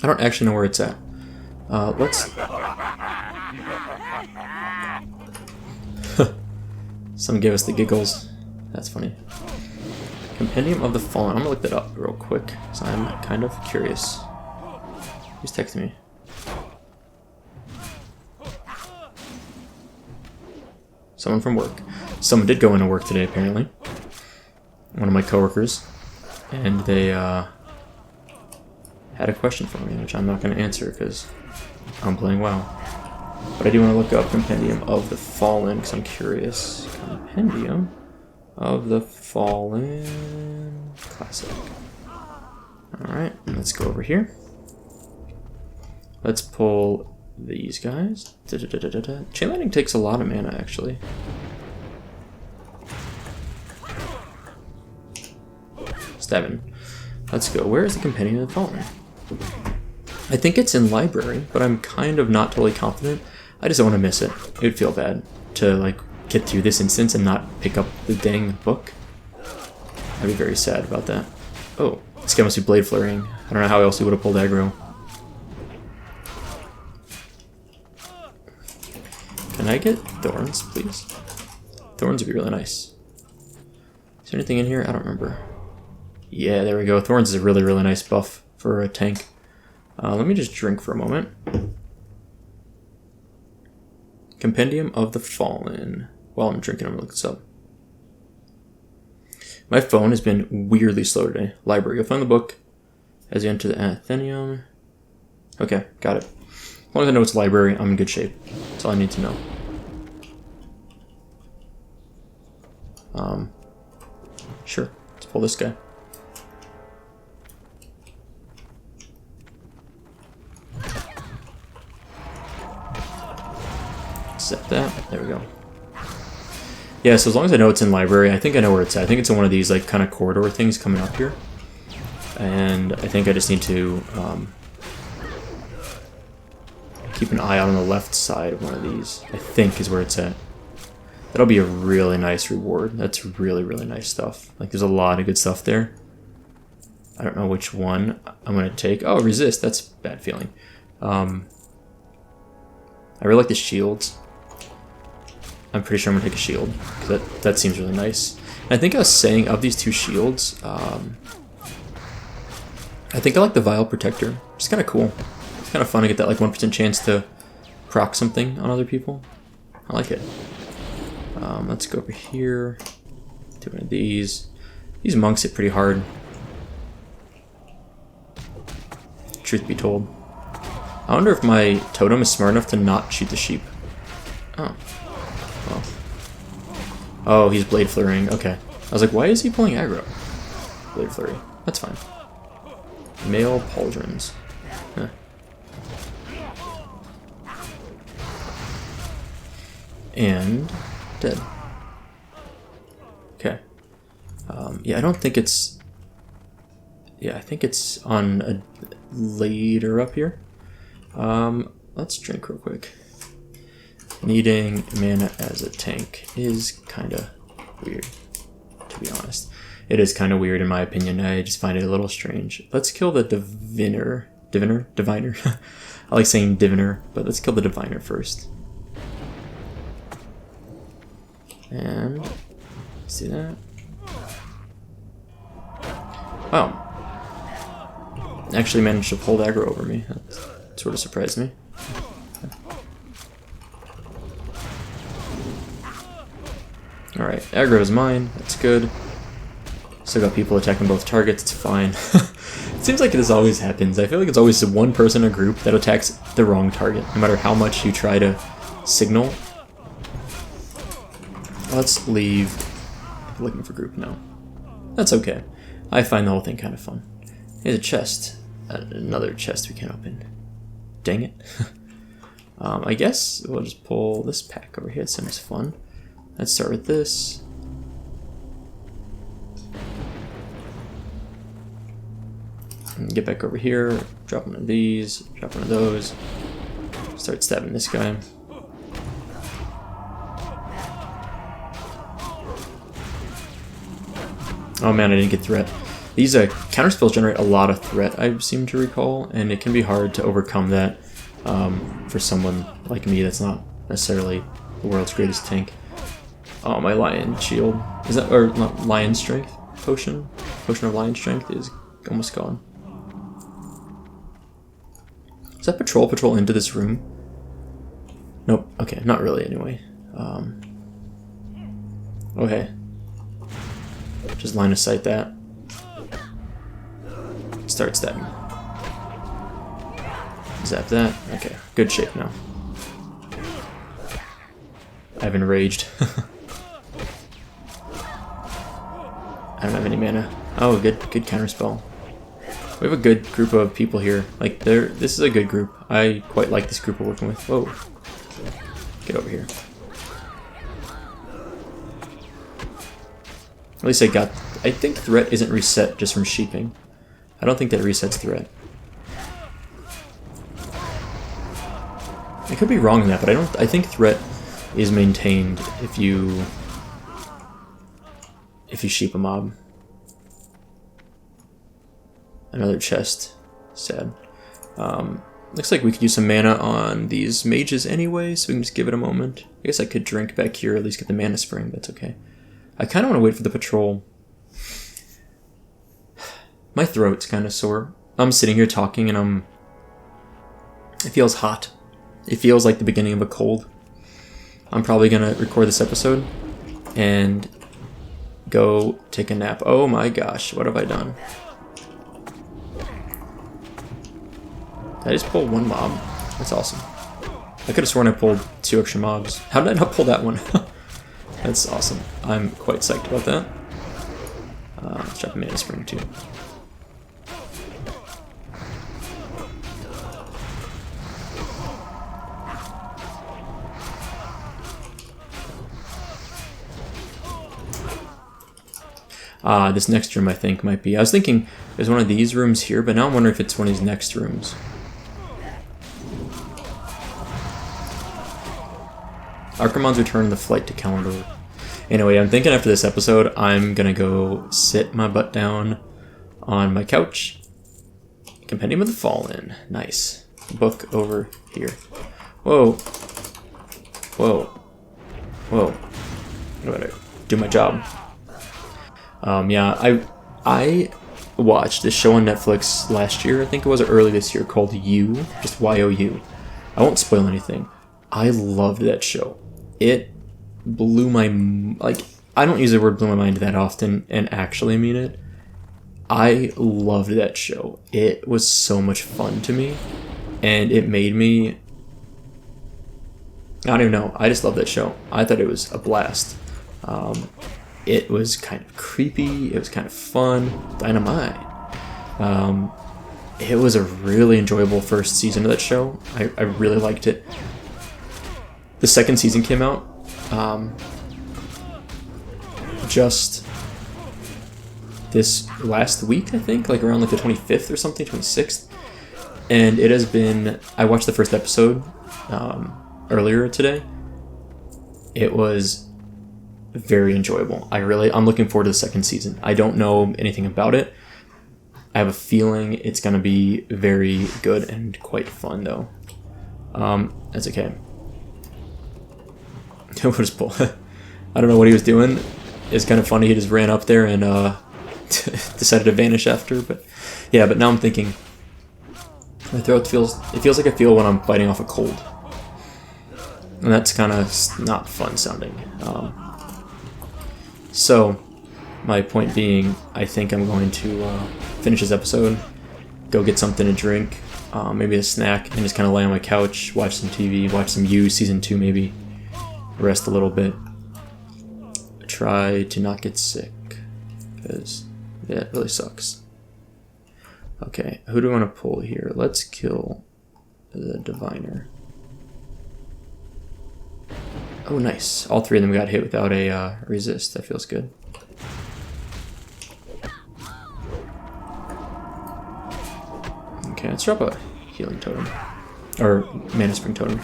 I don't actually know where it's at. Let's... Someone gave us the giggles. That's funny. Compendium of the Fallen. I'm gonna look that up real quick, because I'm kind of curious. Who's texting me? Someone from work. Someone did go into work today, apparently. One of my coworkers. And they had a question for me, which I'm not going to answer because I'm playing WoW. But I do want to look up Compendium of the Fallen because I'm curious. Compendium of the Fallen Classic. Alright, let's go over here. Let's pull these guys. Chain Lightning takes a lot of mana, actually. Seven. Let's go. Where is the Compendium of the Fallen? I think it's in Library, but I'm kind of not totally confident. I just don't want to miss it. It would feel bad to, like, get through this instance and not pick up the dang book. I'd be very sad about that. Oh, this guy must be Blade Flurrying. I don't know how else he would have pulled aggro. Can I get Thorns, please? Thorns would be really nice. Is there anything in here? I don't remember. Yeah, there we go. Thorns is a really, really nice buff for a tank. Let me just drink for a moment. Compendium of the Fallen. While I'm drinking, I'm going to look this up. My phone has been weirdly slow today. Library. You'll find the book as you enter the Athenium. Okay, got it. As long as I know it's library, I'm in good shape. That's all I need to know. Sure. Let's pull this guy. Set that. There we go. Yeah, so as long as I know it's in library, I think I know where it's at. I think it's in one of these like kind of corridor things coming up here. And I think I just need to keep an eye out on the left side of one of these. I think is where it's at. That'll be a really nice reward. That's really, really nice stuff. Like, there's a lot of good stuff there. I don't know which one I'm going to take. Oh, resist. That's a bad feeling. I really like the shields. I'm pretty sure I'm going to take a shield, because that seems really nice. And I think I was saying, of these two shields, I think I like the Vial Protector. It's kind of cool. It's kind of fun to get that like 1% chance to proc something on other people. I like it. Let's go over here. Do one of these. These monks hit pretty hard. Truth be told. I wonder if my totem is smart enough to not shoot the sheep. Oh. Well. Oh, he's blade flurrying. Okay. I was like, why is he pulling aggro? Blade flurry. That's fine. Male pauldrons. Huh. And dead. Okay. Yeah, I don't think it's... Yeah, I think it's on a later up here. Let's drink real quick. Needing mana as a tank is kind of weird, to be honest. It is kind of weird in my opinion. I just find it a little strange. Let's kill the diviner. I like saying diviner, but let's kill the diviner first. And see that? Oh. Actually managed to pull aggro over me. That sort of surprised me. Alright, aggro is mine. That's good. Still got people attacking both targets. It's fine. It seems like this always happens. I feel like it's always one person in a group that attacks the wrong target, no matter how much you try to signal. Let's leave. Looking for group now. That's okay. I find the whole thing kind of fun. Here's a chest. Another chest we can open. Dang it. I guess we'll just pull this pack over here. It seems fun. Let's start with this. And get back over here. Drop one of these. Drop one of those. Start stabbing this guy. Oh man, I didn't get threat. These counterspells generate a lot of threat, I seem to recall, and it can be hard to overcome that for someone like me that's not necessarily the world's greatest tank. Oh, my lion shield. Is that, or not, lion strength potion? Potion of lion strength is almost gone. Does that patrol into this room? Nope. Okay, not really anyway. Okay. Just line of sight that. Start stabbing. Zap that. Okay, good shape now. I've enraged. I don't have any mana. Oh, good counterspell. We have a good group of people here. Like, this is a good group. I quite like this group we're working with. Whoa. Get over here. At least I think threat isn't reset just from sheeping. I don't think that resets threat. I could be wrong in that, but I think threat is maintained if you sheep a mob. Another chest. Sad. Looks like we could use some mana on these mages anyway, so we can just give it a moment. I guess I could drink back here, at least get the mana spring, that's okay. I kind of want to wait for the patrol. My throat's kind of sore. I'm sitting here talking and it feels hot. It feels like the beginning of a cold. I'm probably going to record this episode and go take a nap. Oh my gosh, what have I done? Did I just pull one mob? That's awesome. I could have sworn I pulled 2 extra mobs. How did I not pull that one? That's awesome. I'm quite psyched about that. Let's drop a mana spring too. This next room I think might be. I was thinking there's one of these rooms here, but now I'm wondering if it's one of these next rooms. Archimonde's Return, the Flight to Kalimdor. Anyway, I'm thinking after this episode, I'm gonna go sit my butt down on my couch. Compendium of the Fallen. Nice. Book over here. Whoa. Whoa. Whoa. I better do my job. Yeah, I watched this show on Netflix last year, I think it was, or early this year, called You, just Y-O-U. I won't spoil anything. I loved that show. It blew my, like, I don't use the word blew my mind that often and actually mean it. I loved that show. It was so much fun to me, and it made me, I don't even know, I just loved that show. I thought it was a blast. It was kind of creepy, it was kind of fun, dynamite. It was a really enjoyable first season of that show. I really liked it. The second season came out just this last week, I think, like around like the 25th or something, 26th. And it has been, I watched the first episode earlier today. It was very enjoyable. I'm looking forward to the second season. I don't know anything about it. I have a feeling it's going to be very good and quite fun, though. That's okay. We'll just pull. I don't know what he was doing. It's kind of funny. He just ran up there and decided to vanish after. But yeah, but now I'm thinking my throat feels like I feel when I'm fighting off a cold. And that's kind of not fun sounding. So, my point being, I think I'm going to finish this episode, go get something to drink, maybe a snack, and just kind of lay on my couch, watch some TV, watch some You Season 2 maybe, rest a little bit, try to not get sick, because yeah, it really sucks. Okay, who do I want to pull here? Let's kill the Diviner. Oh, nice. All 3 of them got hit without a resist. That feels good. Okay, let's drop a healing totem. Or mana spring totem.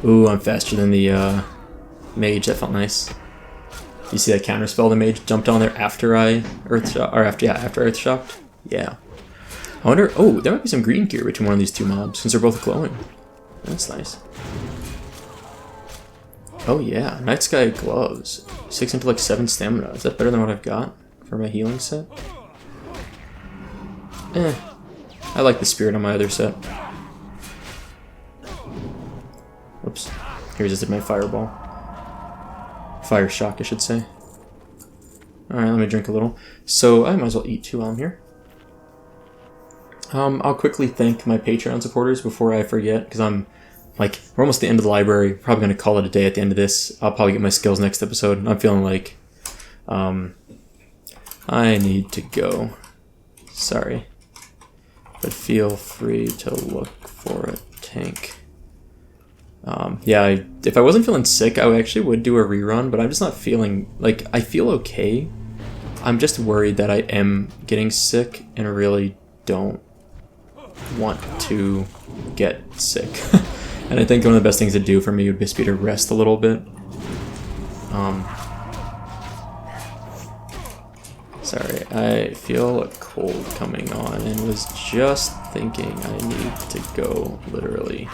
Ooh, I'm faster than the mage. That felt nice. You see that counter spell the mage jumped on there after I after Earth Shocked? Yeah. I wonder, oh, there might be some green gear between one of these 2 mobs, since they're both glowing. That's nice. Oh yeah, Night Sky Gloves. 6 into like 7 stamina. Is that better than what I've got for my healing set? I like the spirit on my other set. Whoops. He resisted my fireball. Fire shock, I should say. Alright, let me drink a little. So, I might as well eat too while I'm here. I'll quickly thank my Patreon supporters before I forget, because we're almost at the end of the library. Probably going to call it a day at the end of this. I'll probably get my skills next episode. I'm feeling like I need to go. Sorry. But feel free to look for a tank. Yeah, if I wasn't feeling sick, I actually would do a rerun, but I'm just not feeling, like, I feel okay. I'm just worried that I am getting sick and really don't want to get sick. And I think one of the best things to do for me would be to rest a little bit. Sorry, I feel a cold coming on and was just thinking I need to go literally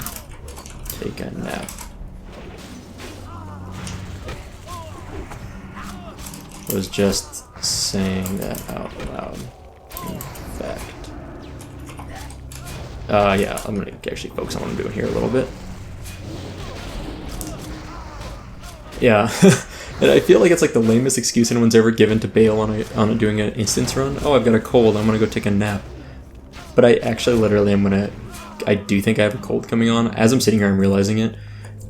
take a nap. I was just saying that out loud, in fact. Yeah, I'm gonna actually focus on what I'm doing here a little bit. Yeah, and I feel like it's like the lamest excuse anyone's ever given to bail on doing an instance run. Oh, I've got a cold, I'm gonna go take a nap. But I actually literally am gonna, I do think I have a cold coming on. As I'm sitting here, I'm realizing it.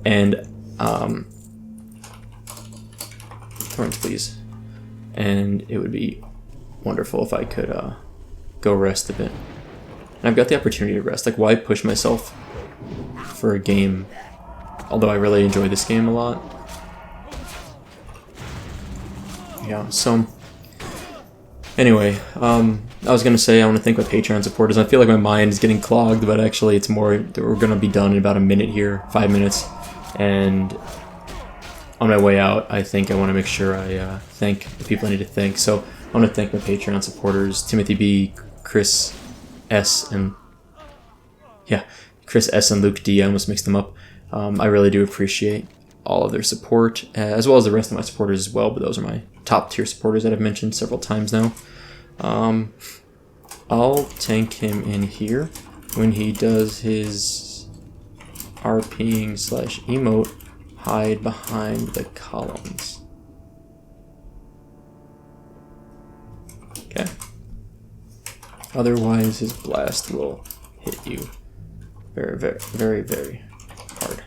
And, thorns please. And it would be wonderful if I could go rest a bit. And I've got the opportunity to rest. Like, why push myself for a game? Although I really enjoy this game a lot. Yeah, so anyway, I was gonna say I want to thank my Patreon supporters. I feel like my mind is getting clogged, but actually it's more that we're gonna be done in about a minute here, 5 minutes. And on my way out, I think I want to make sure I thank the people I need to thank. So I want to thank my Patreon supporters, Timothy B, Chris S, and Chris S and Luke D. I almost mixed them up. I really do appreciate all of their support, as well as the rest of my supporters as well, but those are my top tier supporters that I've mentioned several times now. I'll tank him in here when he does his RPing / emote, hide behind the columns. Okay. Otherwise, his blast will hit you very, very, very, very hard.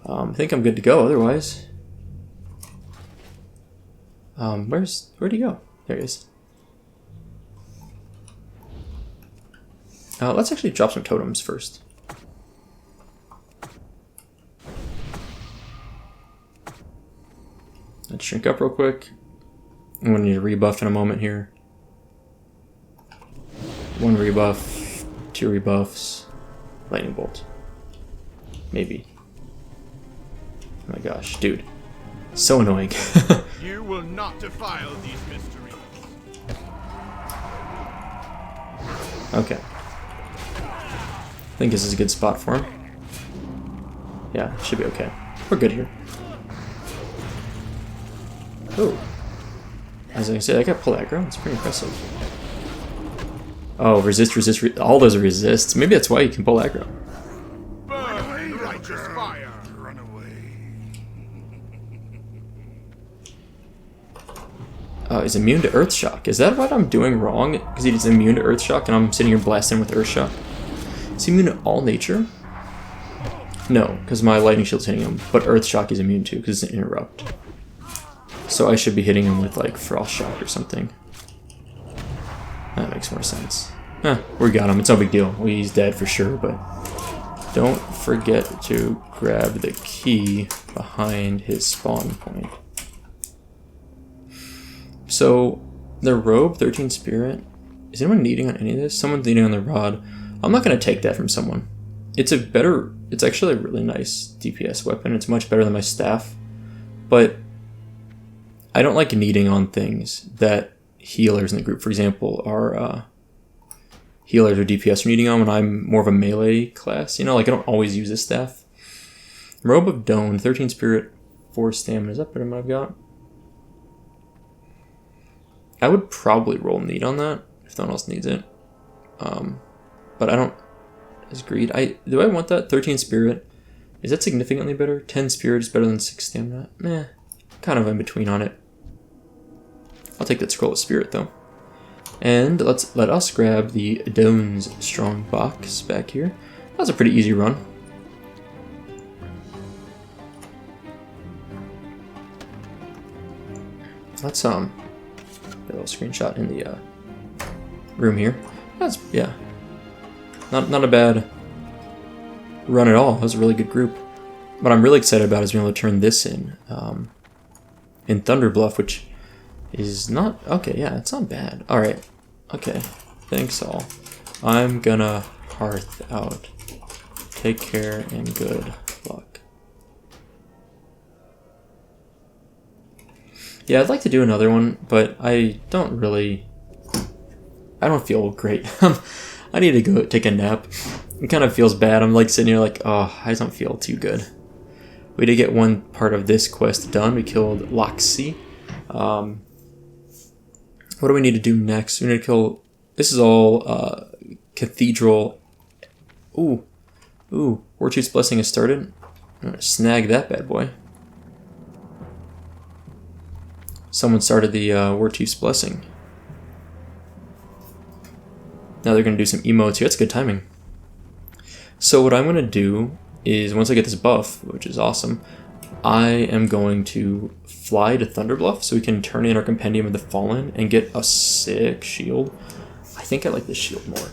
I think I'm good to go. Otherwise, where'd he go? There he is. Let's actually drop some totems first. Let's shrink up real quick. I'm gonna need a rebuff in a moment here. 1 rebuff, 2 rebuffs, lightning bolt. Maybe. Oh my gosh, dude. So annoying. You will not defile these mysteries. Okay. I think this is a good spot for him. Yeah, should be okay. We're good here. Oh. As I said, I got pull aggro. It's pretty impressive. Oh, resist, all those are resists. Maybe that's why you can pull aggro. Burn, righteous fire. Run away. He's immune to Earth Shock. Is that what I'm doing wrong? Because he's immune to Earth Shock and I'm sitting here blasting with Earth Shock. Is he immune to all nature? No, because my lightning shield's hitting him. But Earth Shock he's immune to because it's an interrupt. So I should be hitting him with like Frost Shock or something. That makes more sense. We got him. It's no big deal. He's dead for sure, but don't forget to grab the key behind his spawn point. So, the robe, 13 spirit. Is anyone needing on any of this? Someone's needing on the rod. I'm not going to take that from someone. It's actually a really nice DPS weapon. It's much better than my staff. But I don't like needing on things that healers in the group, for example, are healers or DPS are needing on when I'm more of a melee class. You know, like I don't always use this staff. Robe of Dawn, 13 spirit, 4 stamina. Is that better than what I've got? I would probably roll need on that if no one else needs it. But I don't. Is greed? Do I want that? 13 spirit. Is that significantly better? 10 spirit is better than 6 stamina. Meh. Kind of in between on it. I'll take that scroll of spirit though. And let us grab the Dawn's strong box back here. That was a pretty easy run. Let's get a little screenshot in the room here. That's not a bad run at all. That was a really good group. What I'm really excited about is being able to turn this in Thunder Bluff, which is not okay. Yeah, it's not bad. All right. Okay. Thanks all. I'm gonna hearth out. Take care and good luck. Yeah, I'd like to do another one, but I don't feel great. I need to go take a nap. It kind of feels bad. I'm like sitting here like, oh, I don't feel too good. We did get one part of this quest done. We killed Loxy. What do we need to do next? We need to kill... This is all Cathedral Ooh. Ooh. Warchief's Blessing has started. I'm gonna snag that bad boy. Someone started the Warchief's Blessing. Now they're gonna do some emotes here. That's good timing. So what I'm gonna do is, once I get this buff, which is awesome, I am going to fly to Thunderbluff so we can turn in our Compendium of the Fallen and get a sick shield. I think I like this shield more.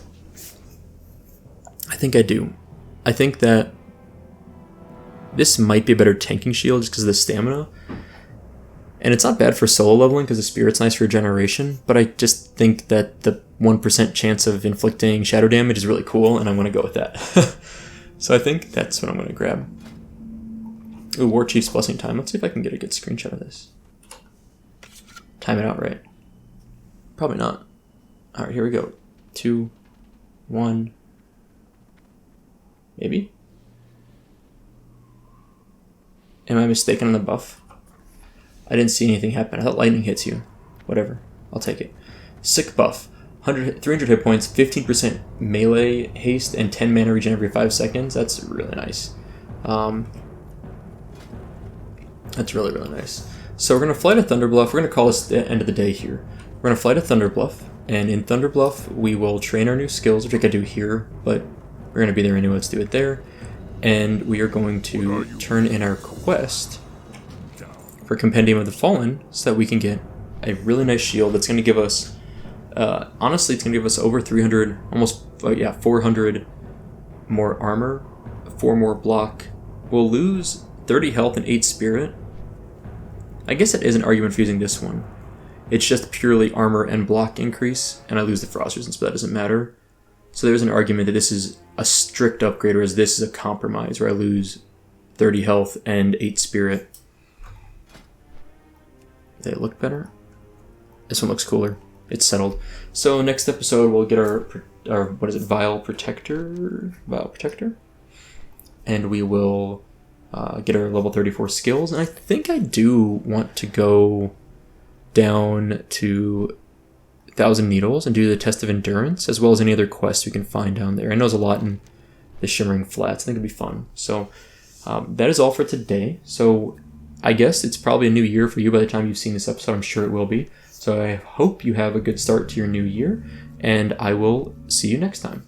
I think I do. I think that this might be a better tanking shield just because of the stamina. And it's not bad for solo leveling because the spirit's nice for regeneration, but I just think that the 1% chance of inflicting shadow damage is really cool, and I'm going to go with that. So I think that's what I'm going to grab. Ooh, War Chief's Blessing time. Let's see if I can get a good screenshot of this. Time it out right. Probably not. Alright, here we go. 2, 1. Maybe? Am I mistaken on the buff? I didn't see anything happen. I thought lightning hits you. Whatever. I'll take it. Sick buff. 300 hit points, 15% melee haste, and 10 mana regen every 5 seconds. That's really nice. That's really, really nice. So we're going to fly to Thunderbluff. We're going to call this the end of the day here. We're going to fly to Thunderbluff, and in Thunderbluff, we will train our new skills, which I could do here, but we're going to be there anyway. Let's do it there. And we are going to turn in our quest for Compendium of the Fallen so that we can get a really nice shield that's going to give us, honestly, it's going to give us over 300, almost, 400 more armor, 4 more block. We'll lose 30 health and 8 spirit. I guess that is an argument for using this one. It's just purely armor and block increase, and I lose the frost resistance, but that doesn't matter. So there's an argument that this is a strict upgrade, whereas this is a compromise, where I lose 30 health and 8 spirit. They look better. This one looks cooler. It's settled. So next episode we'll get our what is it, Vial Protector, and we will get our level 34 skills. And I think I do want to go down to 1,000 Needles and do the Test of Endurance, as well as any other quests we can find down there. I know there's a lot in the Shimmering Flats. I think it'd be fun. So that is all for today. So I guess it's probably a new year for you by the time you've seen this episode. I'm sure it will be. So I hope you have a good start to your new year, and I will see you next time.